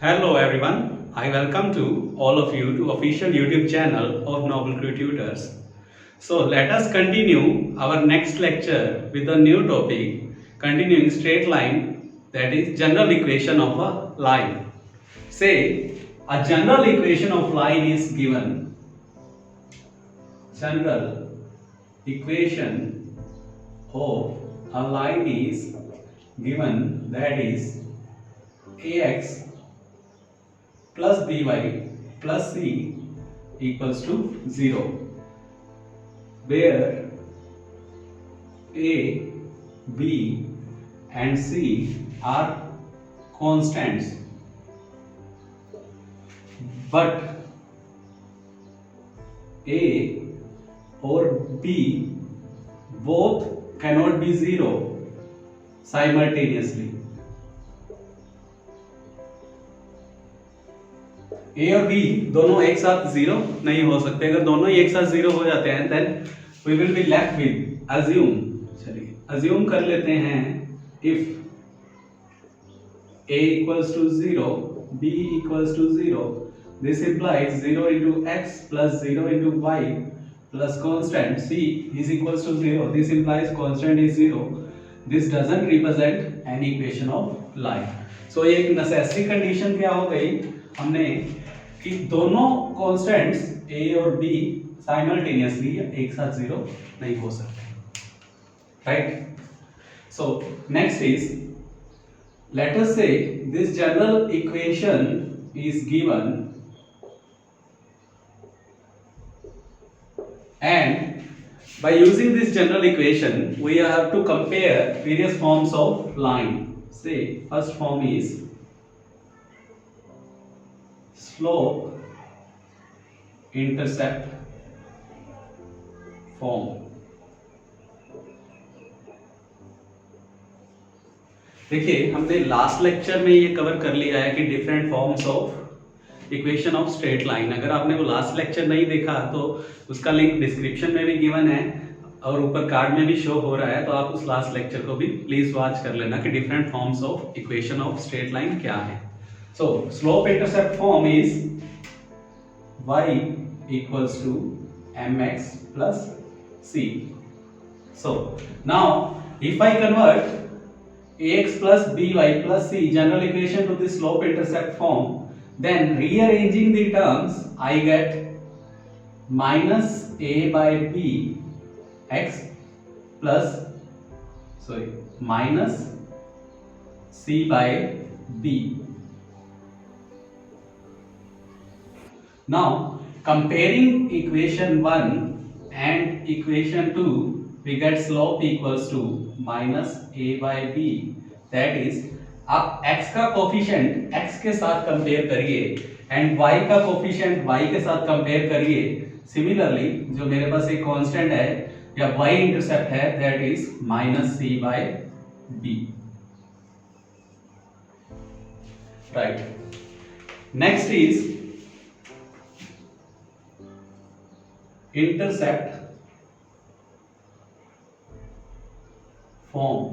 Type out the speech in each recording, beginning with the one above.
Hello everyone, I welcome to all of you to official YouTube channel of Noble Crew Tutors. So let us continue our next lecture with a new topic, continuing straight line, that is general equation of a line. Say a general equation of line is given. General equation of a line is given, that is ax plus by plus c equals to 0, where a, b and c are constants, but a or b both cannot be 0 simultaneously. ए और B दोनों एक साथ zero नहीं हो सकते। अगर दोनों ही एक साथ जीरो हो जाते हैं then we will be left with assume. चलिए अज्यूम कर लेते हैं if a equals to 0, b equals to 0, this implies 0 into x plus 0 into y plus constant c is equals to 0. This implies constant is 0. This doesn't represent any equation of line. So एक necessary condition क्या हो गई हमने कि दोनों constants a और b simultaneously एक साथ जीरो नहीं हो सकते, right? So next is, let us say this general equation is given and by using this general equation we have to compare various forms of line. Say first form is slope intercept form. देखिए हमने last lecture में ये cover कर लिया है कि different forms of equation of straight line. अगर आपने वो लास्ट लेक्चर नहीं देखा तो उसका लिंक डिस्क्रिप्शन में भी गिवन है और ऊपर कार्ड में भी शो हो रहा है, तो आप उस लास्ट लेक्चर को भी प्लीज वॉच कर लेना कि different forms of equation of straight line क्या है। So slope intercept form is y equals to mx plus c. So now if I convert ax plus by plus c general equation to the slope intercept form, then rearranging the terms I get minus a by b x plus minus c by b. Now comparing equation 1 and equation 2, we get slope equals to minus a by b, that is आप x का coefficient x के साथ compare करिए and y का coefficient y के साथ compare करिए। Similarly जो मेरे पास एक कांस्टेंट है या y इंटरसेप्ट है, that is minus c by b, right? Next is intercept form.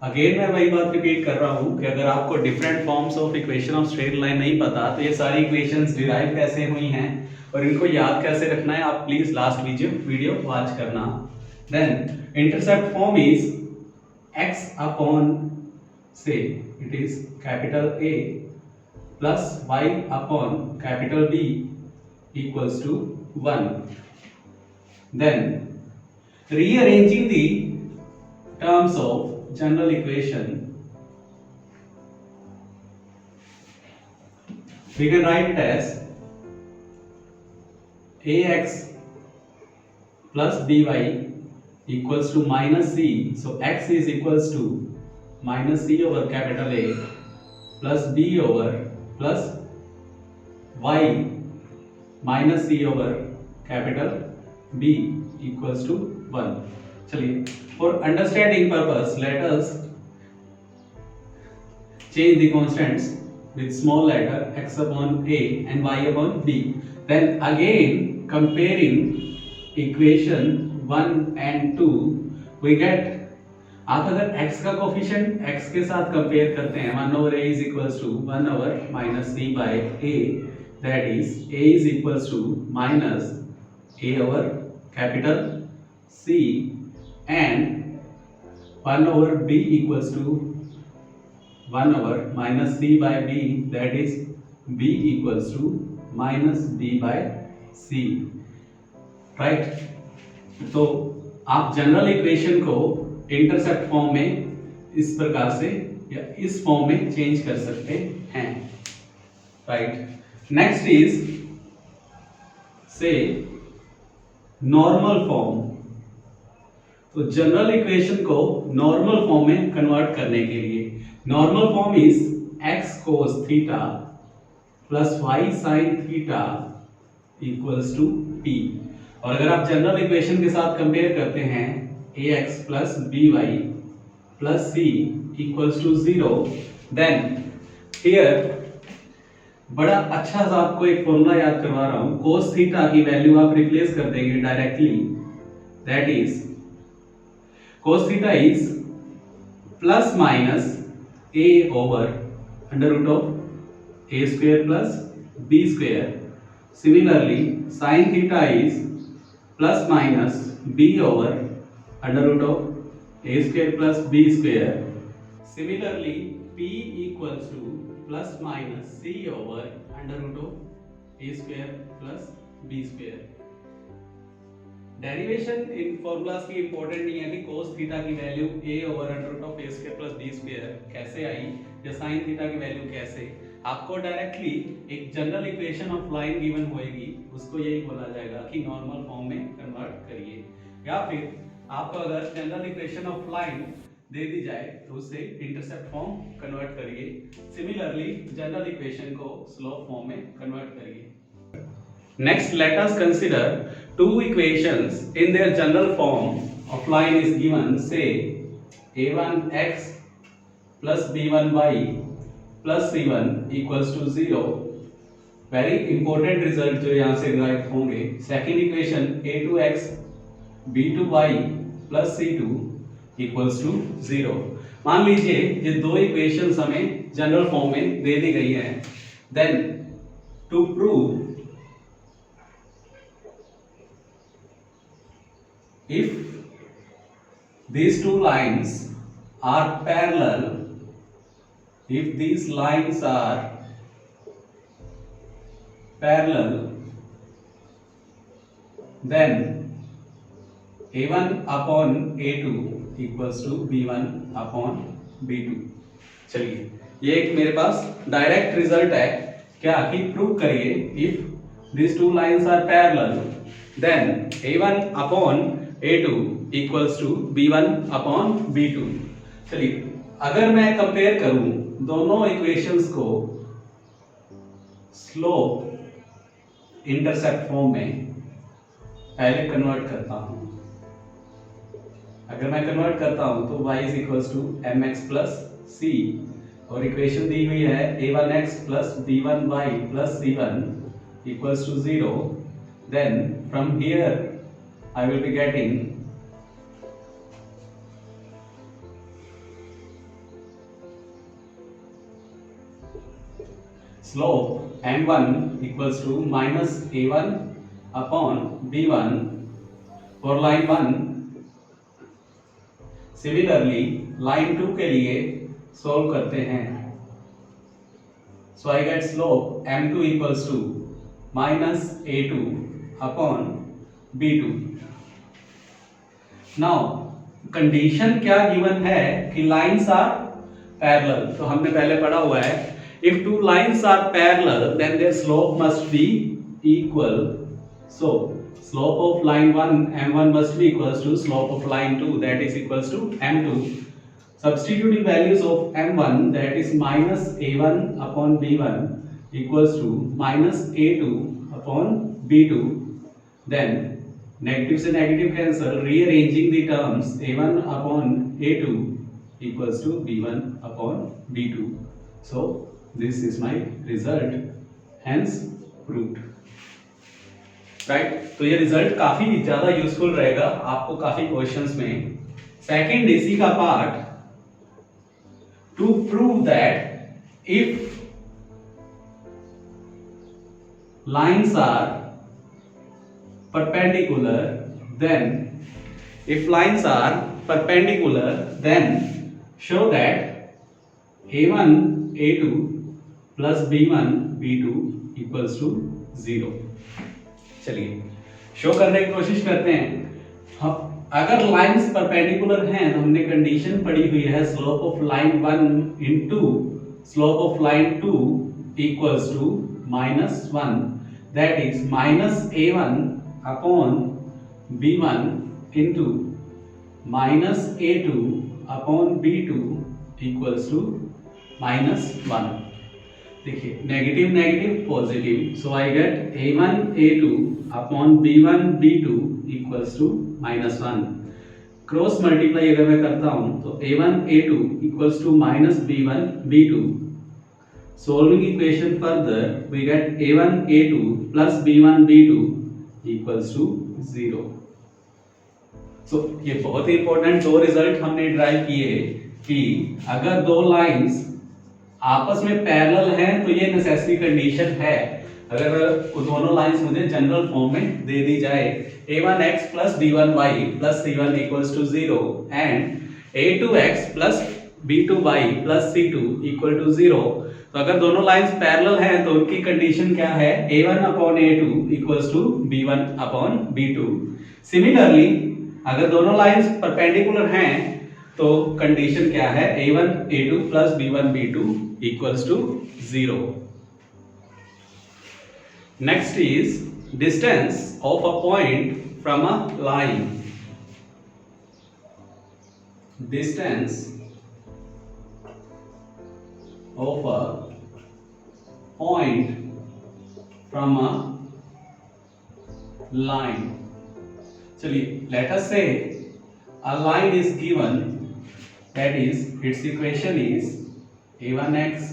Again मैं वही बात रिपीट कर रहा हूं कि अगर आपको different forms of equation of straight line नहीं पता तो ये सारी इक्वेशंस डिराइव कैसे हुई हैं और इनको याद कैसे रखना है, आप प्लीज लास्ट वीडियो वॉच करना। Then intercept form is x upon से it is capital A plus y upon capital B equals to 1. Then rearranging the terms of general equation, we can write it as ax plus by equals to minus c. So x is equals to minus c over capital A plus b over plus y minus c over capital B equals to 1. चलिए for understanding purpose let us change the constants with small letter x upon a and y upon b. Then again comparing equation 1 and 2, we get आप अगर x का coefficient x के साथ compare करते हैं 1/a is equals to 1/- c by a, that is a is equals to minus a over capital C and 1/b equals to 1/- c by b, that is b equals to minus b by c, right. तो आप general equation को intercept form में इस प्रकार से या इस form में चेंज कर सकते हैं, right. Next is say normal form. तो जनरल इक्वेशन को नॉर्मल फॉर्म में कन्वर्ट करने के लिए normal form is x cos theta plus y sin theta equals to p। और अगर आप जनरल इक्वेशन के साथ कंपेयर करते हैं ax plus by plus c equals to 0, then here बड़ा अच्छा सा आपको एक फॉर्मूला याद करवा रहा हूं। cos थीटा की वैल्यू आप रिप्लेस कर देंगे directly, that is cos theta is plus minus a over under root of a square plus b square. Similarly sin theta is plus minus b over under root of a square plus b square. Similarly p equals to plus minus c over under root of a square plus b square. Derivation इन formulas की important नहीं है कि cos theta की value a over under root of a square plus b square कैसे आई या sin theta की वैल्यू कैसे। आपको डायरेक्टली एक general equation of line given होएगी, उसको यही बोला जाएगा कि नॉर्मल फॉर्म में कन्वर्ट करिए, या फिर आपको अगर जनरल इक्वेशन ऑफ लाइन दे दी जाए तो उसे इंटरसेप्ट फॉर्म कन्वर्ट करिए। सिमिलरली जनरल इक्वेशन को स्लोप फॉर्म में कन्वर्ट करिए। Next let us consider two equations in their general form of line is given, say a1x plus b1y plus c1 equals to 0। Very important result जो यहाँ से derive होंगे, second equation a2x b2y plus c2 equals to 0। मान लीजिए ये दो equations हमें general form में दे दी गई हैं, then to prove if these two lines are parallel, if these lines are parallel, then a1 upon a2 equals to b1 upon b2। चलिए ये एक मेरे पास डायरेक्ट रिजल्ट है, क्या कि प्रूव करिए if these two lines are parallel then a1 upon a2 equals to b1 upon b2। चलिए अगर मैं कंपेयर करूं दोनों इक्वेशंस को स्लोप इंटरसेप्ट फॉर्म में, पहले कन्वर्ट करता हूं। अगर मैं कन्वर्ट करता हूं तो y is equals to mx plus c, और इक्वेशन दी हुई है a1x plus b1y plus c1 equals to 0। then from here I will be getting slope m1 equals to minus a1 upon b1 for line 1। Similarly line 2 के लिए solve करते हैं, so I get slope m2 equals to minus a2 upon b2। Now condition क्या given है कि lines are parallel. तो हमने पहले पढ़ा हुआ है if two lines are parallel then their slope must be equal. So slope of line 1 m1 must be equals to slope of line 2 that is equals to m2। Substituting values of m1 that is minus a1 upon b1 equals to minus a2 upon b2। Then negative से negative cancel, rearranging the terms a1 upon a2 equals to b1 upon b2। so this is my result, hence proved, right। तो ये result काफी ज्यादा useful रहेगा आपको काफी questions में। Second इसी का part, to prove that if lines are perpendicular then then show that a1 a2 plus b1 b2 equals to 0। चलिए शो करने की कोशिश करते हैं। अगर लाइंस परपेंडिकुलर हैं तो हमने कंडीशन पढ़ी हुई है slope of line 1 into slope of line 2 equals to -1, that is minus a1 upon b1 into minus a2 upon b2 equals to -1। देखिए negative negative positive, so I get a1 a2 upon b1 b2 equals to -1। Cross multiply अगर मैं करता हूं तो a1 a2 equals to minus b1 b2। Solving equation further, we get a1 a2 plus b1 b2 equals to 0। So ये बहुत ही important दो result हमने drive किए कि अगर दो लाइंस आपस में पैरेलल हैं तो ये नेसेसरी कंडीशन है। अगर वो दोनों लाइंस मुझे जनरल फॉर्म में दे दी जाए a1x plus b1y plus c1 equals to 0 and a2x plus b2y plus c2 equal to 0, तो अगर दोनों लाइंस पैरेलल हैं तो उनकी कंडीशन क्या है, a1 upon a2 equals to b1 upon b2। Similarly अगर दोनों लाइंस परपेंडिकुलर हैं तो कंडीशन क्या है, a1 a2 plus b1 b2 equals to 0। Next is distance of a point from a line. Distance of a point from a line। चलिए let us say a line is given, that is its equation is a1x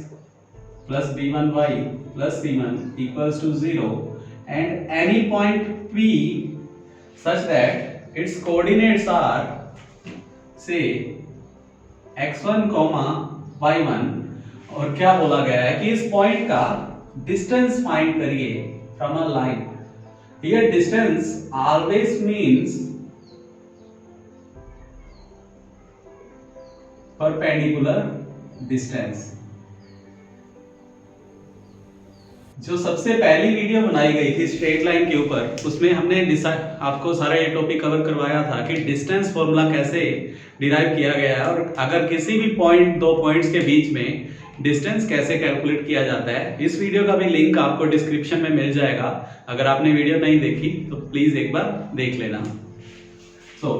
plus b1y plus c1 equals to 0 and any point P such that its coordinates are say x1, y1। और क्या बोला गया है कि इस point का distance find करिए from a line. Here distance always means perpendicular distance. जो सबसे पहली वीडियो बनाई गई थी स्ट्रेट लाइन के ऊपर, उसमें हमने आपको सारा ये टॉपिक कवर करवाया था कि डिस्टेंस फॉर्मूला कैसे डिराइव किया गया है और अगर किसी भी पॉइंट, दो पॉइंट्स के बीच में डिस्टेंस कैसे कैलकुलेट किया जाता है। इस वीडियो का भी लिंक आपको डिस्क्रिप्शन में मिल जाएगा। अगर आपने वीडियो नहीं देखी तो प्लीज एक बार देख लेना। So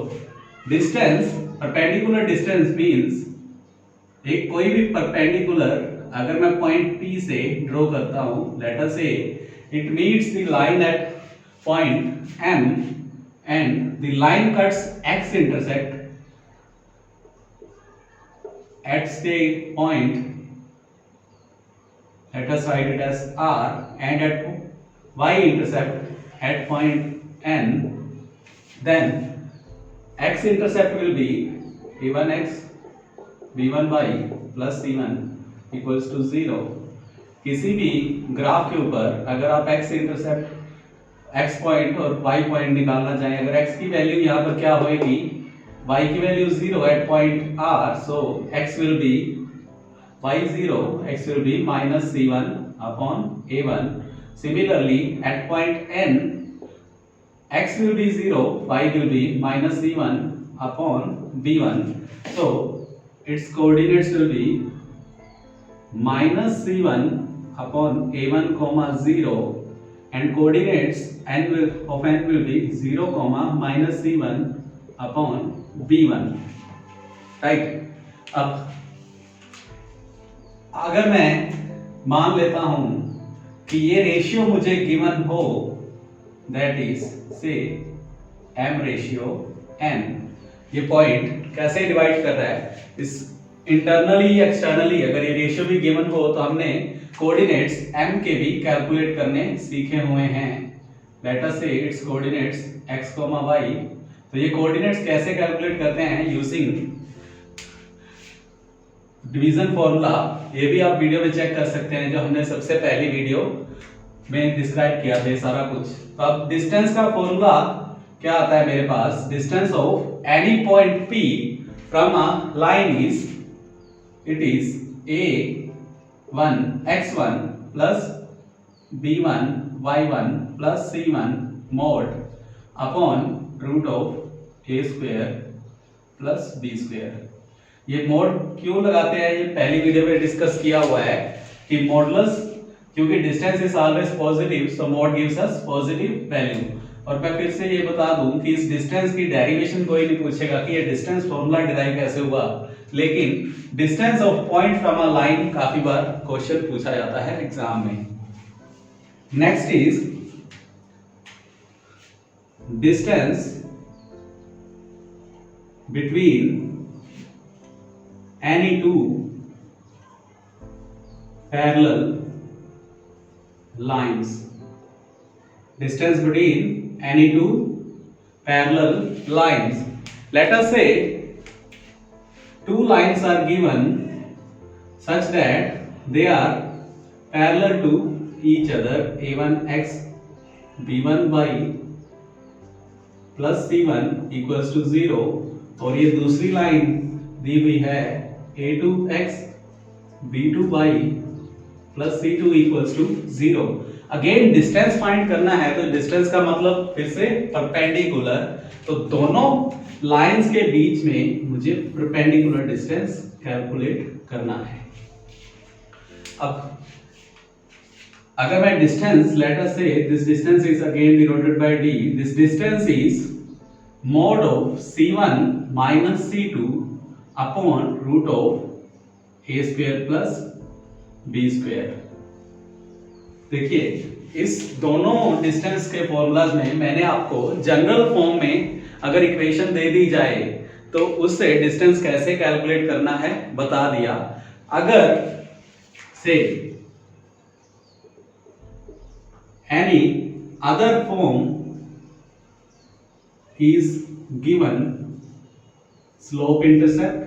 distance, perpendicular distance means एक कोई भी परपेंडिकुलर अगर मैं पॉइंट P से ड्रॉ करता हूं, लेट अस से it meets the line at point M and the line cuts x intercept at say point, let us write it as R, and at y intercept at point N, then x intercept will be a1x b1y plus c1 equals to 0। किसी भी graph के ऊपर अगर आप x intercept x point और y point निकालना चाहें, अगर x की वैल्यू यहाँ पर क्या होगी, y की वैल्यू 0 at point R, so x will be y0, x will be minus c1 upon a1। Similarly at point N x will be 0, y will be minus c1 upon b1, so its coordinates will be minus c1 upon a1 comma 0 and coordinates of n will be 0 comma minus c1 upon b1, right. अब अगर मैं मान लेता हूं कि ये ratio मुझे given हो, दैट इज से m रेशियो n, ये पॉइंट कैसे डिवाइड कर रहा है, इस इंटरनली एक्सटर्नली अगर ये रेशियो भी गिवन हो तो हमने कोऑर्डिनेट्स m के भी कैलकुलेट करने सीखे हुए हैं। लेट अस से इट्स कोऑर्डिनेट्स x, y, तो ये कोऑर्डिनेट्स कैसे कैलकुलेट करते हैं यूजिंग डिवीजन फॉर्मूला, ये भी आप वीडियो में चेक कर सकते हैं जो हमने सबसे पहली वीडियो में डिस्क्राइब किया था सारा कुछ। तो अब डिस्टेंस का फॉर्मूला क्या आता है मेरे पास, distance of any point P from a line is, it is a1 x1 plus b1 y1 plus c1 mod upon root of a square plus b square. ये मोड क्यों लगाते हैं, ये पहली वीडियो में डिस्कस किया हुआ है कि मॉडुलस, क्योंकि distance is always positive so mode gives us positive value. और मैं फिर से ये बता दूं कि इस डिस्टेंस की डेरिवेशन कोई नहीं पूछेगा कि ये डिस्टेंस फॉर्मूला डिराइव कैसे हुआ, लेकिन distance of point from a line काफी बार क्वेश्चन पूछा जाता है एग्जाम में। Next is distance between any two parallel lines, distance between any two parallel lines. Let us say two lines are given such that they are parallel to each other, a1x b1y plus c1 equals to 0, और ये दूसरी line दी हुई है a2x b2y plus c2 equals to 0। Again distance find करना है, तो distance का मतलब फिर से परपेंडिकुलर, तो दोनों लाइंस के बीच में मुझे परपेंडिकुलर डिस्टेंस कैलकुलेट करना है। अब अगर मैं distance, let us say this distance is again denoted by d, this distance is mod of c1 minus c2 upon root of a square plus b square. देखिए इस दोनों डिस्टेंस के formulas में मैंने आपको जनरल फॉर्म में अगर equation दे दी जाए तो उससे डिस्टेंस कैसे कैलकुलेट करना है बता दिया। अगर से any other form is given, slope intercept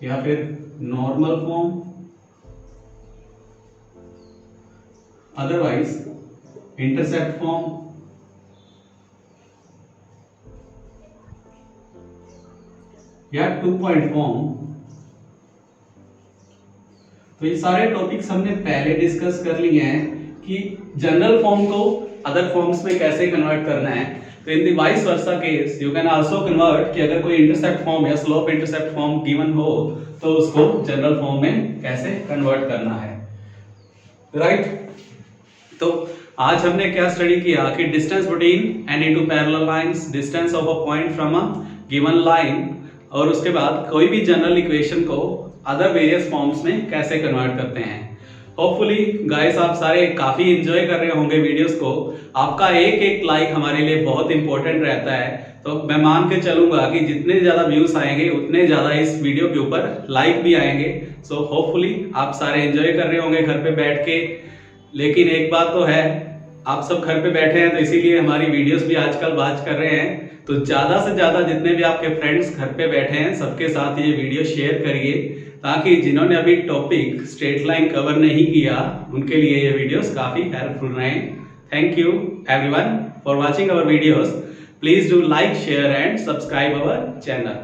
या फिर normal form, otherwise intercept form, या 2 पॉइंट फॉर्म। तो ये सारे टॉपिक्स हमने पहले डिस्कस कर लिए हैं कि जनरल फॉर्म को अदर फॉर्म्स में कैसे कन्वर्ट करना है। तो in the vice versa case you can also convert कि अगर कोई इंटरसेप्ट फॉर्म या स्लोप इंटरसेप्ट फॉर्म गिवन हो तो उसको जनरल फॉर्म में कैसे कन्वर्ट करना है, राइट। तो आज हमने क्या स्टडी किया कि distance between any two parallel lines, distance of a point from a given line, और उसके बाद कोई भी जनरल इक्वेशन को अदर वेरियस फॉर्म्स में कैसे कन्वर्ट करते हैं। होपफुली गाइस आप सारे काफी एंजॉय कर रहे होंगे वीडियोस को। आपका एक एक लाइक हमारे लिए बहुत इंपॉर्टेंट रहता है, तो मैं मान के चलूंगा कि जितने ज्यादा व्यूज आएंगे उतने ज्यादा इस वीडियो के ऊपर लाइक भी आएंगे। सो होपफुली आप सारे एंजॉय कर रहे होंगे घर पे बैठ के। लेकिन एक बात तो है, आप सब घर पे बैठे हैं तो इसीलिए हमारी वीडियोस भी आजकल वॉच कर रहे हैं। तो ज्यादा से ज्यादा जितने भी आपके फ्रेंड्स घर पे बैठे हैं सबके साथ ये वीडियो शेयर करिए, ताकि जिन्होंने अभी टॉपिक स्ट्रेट लाइन कवर नहीं किया उनके लिए ये वीडियोस काफी हेल्पफुल रहें। Thank you everyone for watching our videos. Please do like, share and subscribe our channel.